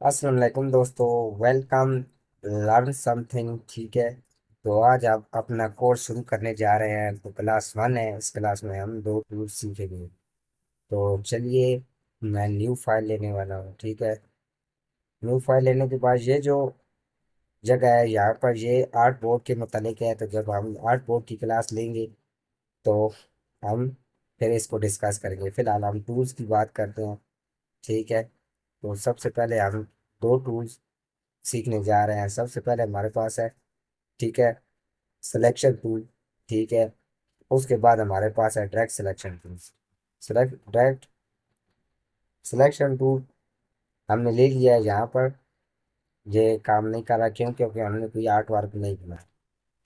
अस्सलाम वालेकुम दोस्तों। वेलकम। Learn something. ठीक है। तो आज आप अपना कोर्स शुरू करने जा रहे हैं। तो क्लास 1 है। इस क्लास में हम दो टूल्स सीखेंगे। तो चलिए, मैं न्यू फाइल लेने वाला हूँ। ठीक है। न्यू फाइल लेने के बाद ये जो जगह है यहाँ पर, ये आर्ट बोर्ड के मुतालिक है। तो जब हम आर्ट बोर्ड की क्लास लेंगे तो हम फिर इसको डिस्कस करेंगे। फिलहाल हम टूल्स की बात करते हैं। ठीक है। तो सबसे पहले हम दो टूल्स सीखने जा रहे हैं। सबसे पहले हमारे पास है, ठीक है, सिलेक्शन टूल। ठीक है। उसके बाद हमारे पास है direct selection tool. Direct selection tool हमने ले लिया है। यहाँ पर ये काम नहीं कर रहा, क्यों? क्योंकि हमने कोई आर्ट वर्क नहीं बनाया।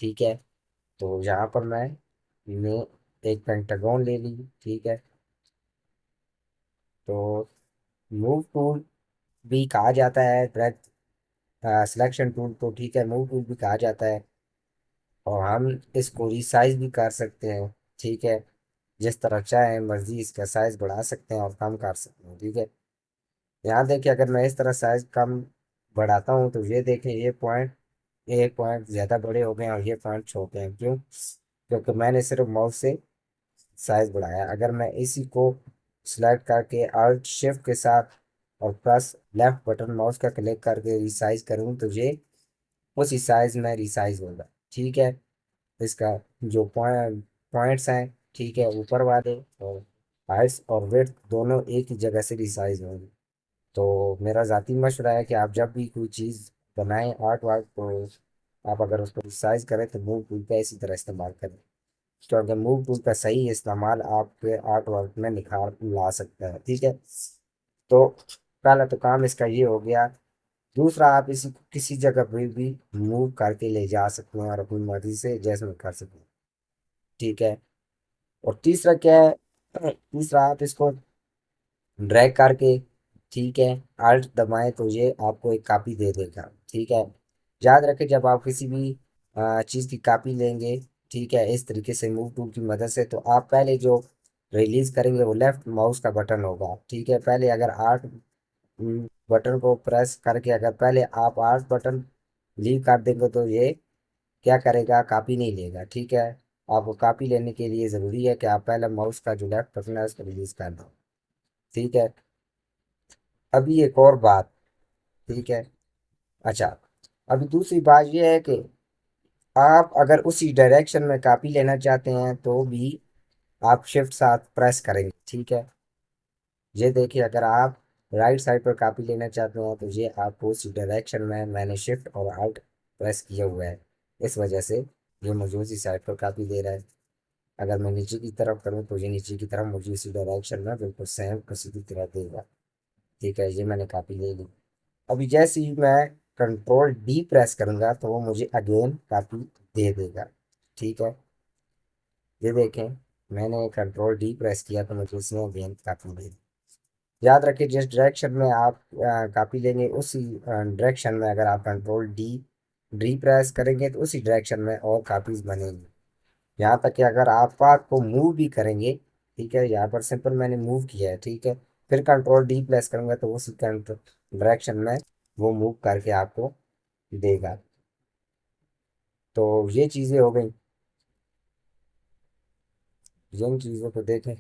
ठीक है। तो यहाँ पर मैं एक पेंटागन ले ली। ठीक है। तो मूव टूल भी कहा जाता है, डायरेक्ट सिलेक्शन टूल को। ठीक है, मूव टूल भी कहा जाता है। और हम इसको रिसाइज भी कर सकते हैं। ठीक है। जिस तरह चाहे मर्जी इसका साइज बढ़ा सकते हैं और कम कर सकते हैं। ठीक है। यहाँ देखिए, अगर मैं इस तरह साइज कम बढ़ाता हूँ तो ये देखिए, ये पॉइंट ज़्यादा बड़े हो गए हैं और ये पॉइंट छोटे हैं। क्यों? क्योंकि मैंने सिर्फ माउस से साइज बढ़ाया। अगर मैं इसी को सिलेक्ट करके अल्ट शिफ्ट के साथ और प्लस लेफ्ट बटन माउस का क्लिक करके रिसाइज करूँ तो ये उसी साइज में रिसाइज होगा। ठीक है। इसका जो पॉइंट्स हैं, ठीक है, ऊपर वाले और हाइट्स और वेट दोनों एक ही जगह से रिसाइज होंगे। तो मेरा ज़ाती मशवरा है कि आप जब भी कोई चीज़ बनाएं आर्ट वर्क, तो आप अगर उसको रिसाइज करें तो मूव टूल का इसी तरह इस्तेमाल करें। क्योंकि मूव टूल का सही इस्तेमाल आपके आर्ट वर्क में निखार ला सकता है। ठीक है। तो पहला तो काम इसका ये हो गया। दूसरा, आप इसी को किसी जगह पे भी मूव करके ले जा सकते हैं और अपनी मर्जी से एडजस्टमेंट कर सकते हैं। ठीक है। और तीसरा क्या है? तीसरा, आप इसको ड्रैग करके, ठीक है, अल्ट दबाएं तो ये आपको एक कॉपी दे देगा। ठीक है। याद रखें, जब आप किसी भी चीज़ की कॉपी लेंगे, ठीक है, इस तरीके से मूव टूल की मदद से, तो आप पहले जो रिलीज करेंगे वो लेफ्ट माउस का बटन होगा। ठीक है। पहले अगर आर्ट बटन को प्रेस करके अगर पहले आप आर्ट बटन लीव कर देंगे तो ये क्या करेगा? कॉपी नहीं लेगा। ठीक है। आपको कॉपी लेने के लिए ज़रूरी है कि आप पहले माउस का जो लेफ्ट बटन है उसको रिलीज कर दो। ठीक है। अभी एक और बात। ठीक है। अच्छा, अभी दूसरी बात यह है कि आप अगर उसी डायरेक्शन में कॉपी लेना चाहते हैं तो भी आप शिफ्ट साथ प्रेस करेंगे। ठीक है। ये देखिए, अगर आप राइट साइड पर कॉपी लेना चाहते हैं तो ये आपको उसी डायरेक्शन में मैंने शिफ्ट और आउट प्रेस किया हुआ है। इस वजह से ये मुझे उसी साइड पर कॉपी दे रहा है। अगर मैं नीचे की तरफ करूँ तो ये नीचे की तरफ मुझे उसी डायरेक्शन में बिल्कुल सेम उसी की तरह देगा। ठीक है। ये मैंने कॉपी ले ली। अभी जैसे ही मैं कंट्रोल डी प्रेस करूंगा तो वो मुझे अगेन कॉपी दे देगा। ठीक है। ये देखें, मैंने कंट्रोल डी प्रेस किया तो मुझे इसने अगेन कॉपी दे दी। याद रखिए, जिस डायरेक्शन में आप कॉपी लेंगे उसी डायरेक्शन में अगर आप कंट्रोल डी डी प्रेस करेंगे तो उसी डायरेक्शन में और कॉपीज बनेंगी। यहाँ तक कि अगर आप पाथ को मूव भी करेंगे, ठीक है, यहाँ पर सिंपल मैंने मूव किया है। ठीक है। फिर कंट्रोल डी प्रेस करूंगा तो उसी डायरेक्शन में वो मूव करके आपको देगा। तो ये चीज़ें हो गई। जिन चीज़ों को देखें,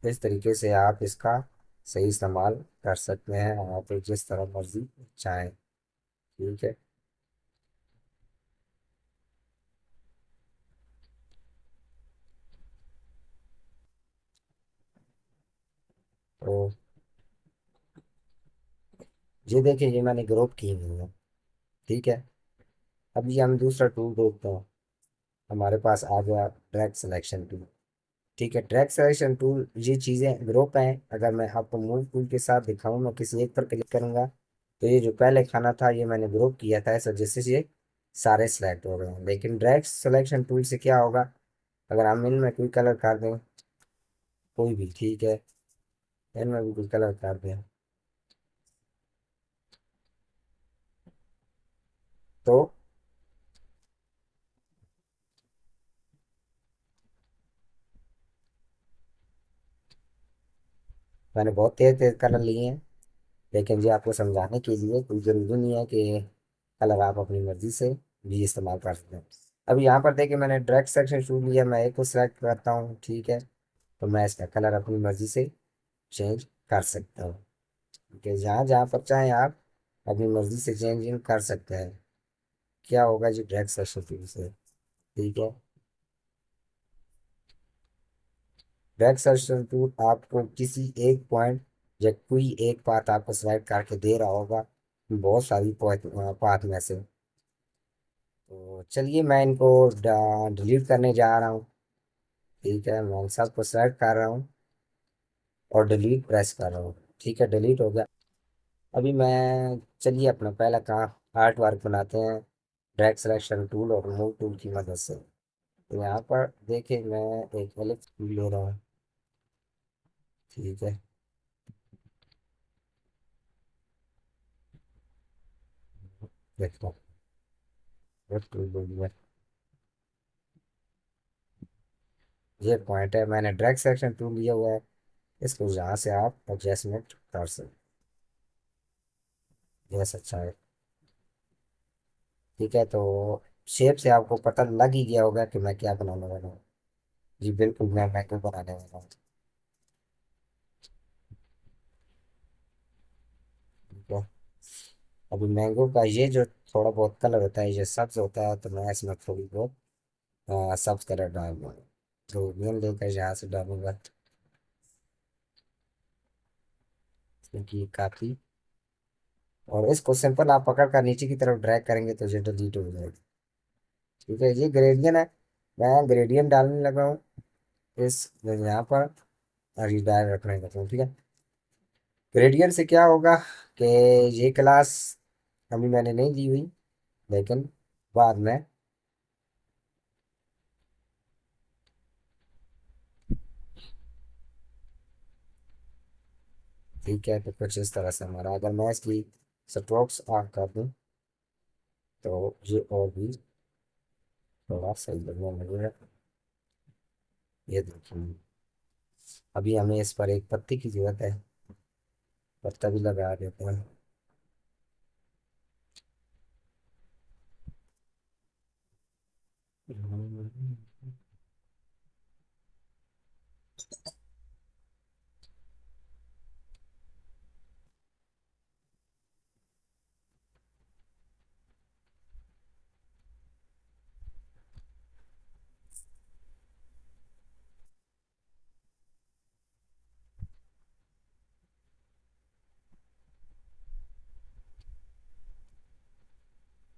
इस तरीके से आप इसका सही इस्तेमाल कर सकते हैं, आप जिस तरह मर्जी चाहें। ठीक है। तो ये देखिए, ये मैंने ग्रुप की हुई है। ठीक है। अब ये हम दूसरा टूल देखते हैं। हमारे पास आ गया ट्रैक सिलेक्शन टूल। ठीक है। ट्रैक सिलेक्शन टूल, ये चीज़ें ग्रुप हैं। अगर मैं आपको मूव टूल के साथ दिखाऊं, मैं किसी एक पर क्लिक करूंगा तो ये जो पहले खाना था ये मैंने ग्रुप किया था, इस वजह से ये सारे सिलेक्ट हो गए हैं। लेकिन डायरेक्ट सिलेक्शन टूल से क्या होगा? अगर हम इनमें कोई कलर कर दें, कोई भी, ठीक है, इनमें भी कोई कलर कर दें तो मैंने बहुत तेज तेज कलर लिए हैं, लेकिन जी आपको समझाने के लिए कोई ज़रूरी नहीं है कि कलर आप अपनी मर्ज़ी से भी इस्तेमाल कर सकते हैं। अभी यहाँ पर देखिए मैंने डायरेक्ट सेक्शन चूज लिया, मैं एक को सिलेक्ट करता हूँ, ठीक है। तो मैं इसका कलर अपनी मर्ज़ी से चेंज कर सकता हूँ, कि जहाँ जहाँ पर चाहें आप अपनी मर्ज़ी से चेंजिंग कर सकते हैं। क्या होगा जी डायरेक्ट सेक्शन टूल से, ठीक है। डायरेक्ट सेक्शन टूल आपको किसी एक पॉइंट या कोई एक पाथ आपको सिलेक्ट करके दे रहा होगा बहुत सारी पाथ में से। तो चलिए मैं इनको डिलीट करने जा रहा हूँ, ठीक है। मैं सबको सेलेक्ट कर रहा हूँ और डिलीट प्रेस कर रहा हूँ, ठीक है, डिलीट हो गया। अभी मैं चलिए अपना पहला काम आर्ट वर्क बनाते हैं ड्रैग सिलेक्शन टूल और मूव टूल की मदद से। तो यहाँ पर देखिए मैं एक एलिप्स टूल ले रहा हूँ, ठीक है। देखो वो टूल ले लिया, ये पॉइंट है, मैंने ड्रैग सिलेक्शन टूल लिया हुआ है। इसको यहाँ से आप एडजस्टमेंट कर सकते, जैसा चाहे, ठीक है। तो शेप से आपको पता लग ही गया होगा कि मैं क्या बनाने वाला हूँ। जी बिल्कुल, मैं मैंगो बनाने वाला हूँ, ठीक है। अभी मैंगो का ये जो थोड़ा बहुत कलर होता है, ये सब्ज होता है, तो मैं इसमें थोड़ी बहुत सब्ज कलर डालूंगा। तो मैं लेकर यहाँ से डालूंगा, क्योंकि काफ़ी, और इसको सिंपल आप पकड़ कर नीचे की तरफ ड्रैग करेंगे तो ये डिलीट हो जाएगी, ठीक है। ये ग्रेडियंट है, मैं ग्रेडियंट डालने लगा हूँ इस यहाँ पर, रिडायर रखने का, ठीक है। ग्रेडियंट से क्या होगा कि ये क्लास अभी मैंने नहीं दी हुई, लेकिन बाद में, ठीक है। तो कुछ इस तरह से हमारा, अगर मैं इसकी स्ट्रोक्स ऑफ कर दूँ तो ये और भी थोड़ा सही लगने लगेगा। ये देखिए, अभी हमें इस पर एक पत्ती की जरूरत है, पत्ता भी लगा देते हैं।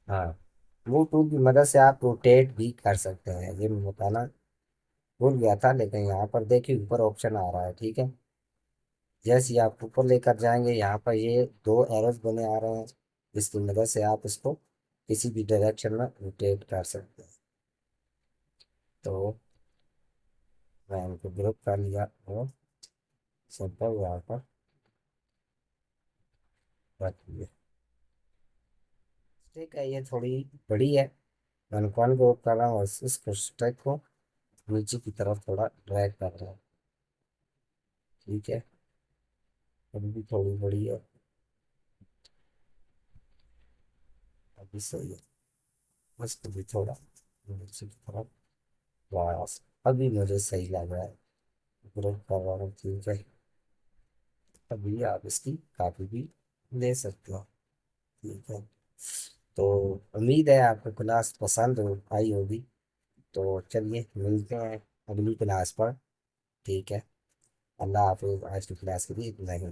हाँ, वो टूल की मदद से आप रोटेट भी कर सकते हैं, ये मैं बताना भूल गया था, लेकिन यहाँ पर देखिए ऊपर ऑप्शन आ रहा है, ठीक है। जैसे ही आप ऊपर लेकर जाएंगे, यहाँ पर ये दो एरोस बने आ रहे हैं, जिसकी मदद से आप इसको किसी भी डायरेक्शन में रोटेट कर सकते हैं। तो मैं इनको ग्रुप कर लिया और सिंपल यहाँ पर रख दिया, ठीक है। ये थोड़ी बड़ी है, मैं कौन ग्रुप कर रहा हूँ और इस स्टैक को नीचे की तरफ थोड़ा ड्रैग कर रहा हूँ, ठीक है। अभी भी थोड़ी बड़ी है, अभी सही है। इसको भी थोड़ा नीचे की तरफ, बस अभी मुझे सही लग रहा है, ग्रुप कर रहा हूँ, ठीक है। अभी आप इसकी कापी भी ले सकते हो, ठीक है। तो उम्मीद है आपको क्लास पसंद हो आई होगी। तो चलिए मिलते हैं अगली क्लास पर, ठीक है। अल्लाह हाफिज, आज की क्लास के लिए इतना ही।